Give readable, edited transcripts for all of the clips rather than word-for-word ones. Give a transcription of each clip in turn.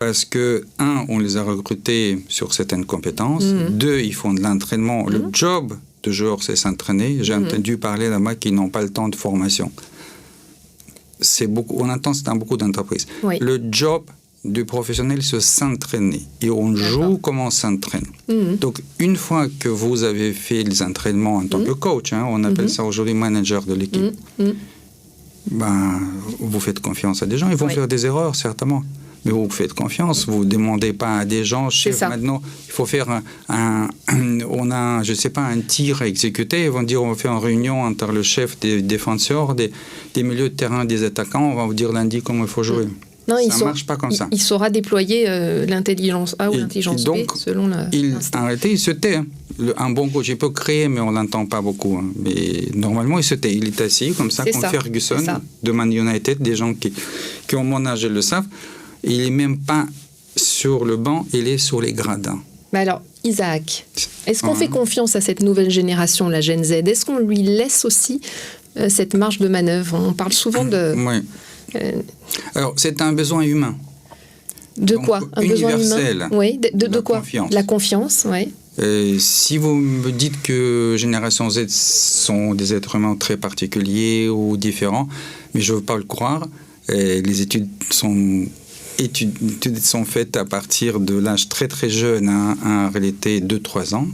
Parce que, on les a recrutés sur certaines compétences. 2, ils font de l'entraînement. Le job de joueur, c'est s'entraîner. J'ai entendu parler là-bas qu'ils n'ont pas le temps de formation. On entend ça dans beaucoup d'entreprises. Oui. Le job du professionnel, c'est s'entraîner. Et on joue comme on s'entraîne. Donc, une fois que vous avez fait les entraînements en tant que coach, on appelle ça aujourd'hui manager de l'équipe, vous faites confiance à des gens. Ils vont faire des erreurs, certainement. Mais vous faites confiance, vous ne demandez pas à des gens, chef, maintenant, il faut faire on a, je sais pas, un tir à exécuter, ils vont dire, on va faire une réunion entre le chef des défenseurs, des milieux de terrain, des attaquants, on va vous dire lundi comment il faut jouer. Non, ça ne marche pas comme ça. Il saura déployer l'intelligence A ou l'intelligence B selon il se tait. Un bon coach, il peut créer, mais on ne l'entend pas beaucoup. Mais normalement, il se tait. Il est assis, comme ça, comme Ferguson, de Man United, des gens qui ont mon âge et le savent. Il n'est même pas sur le banc, il est sur les gradins. Mais alors, Isaac, est-ce qu'on fait confiance à cette nouvelle génération, la Gen Z? Est-ce qu'on lui laisse aussi cette marge de manœuvre? On parle souvent de... Oui. Alors, c'est un besoin humain. De quoi? Un besoin universel. Oui, de quoi? Confiance. La confiance, oui. Si vous me dites que Génération Z sont des êtres humains très particuliers ou différents, mais je ne veux pas le croire, les études sont faites à partir de l'âge très très jeune, en réalité 2-3 ans.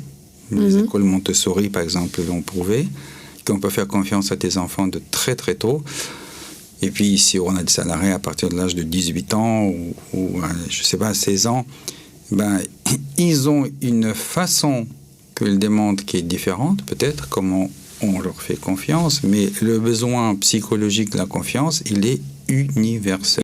Les écoles Montessori, par exemple, l'ont prouvé, qu'on peut faire confiance à tes enfants de très très tôt. Et puis ici, on a des salariés à partir de l'âge de 18 ans ou je ne sais pas, 16 ans. Ils ont une façon qu'ils demandent qui est différente, peut-être, comment on leur fait confiance, mais le besoin psychologique de la confiance, il est universel.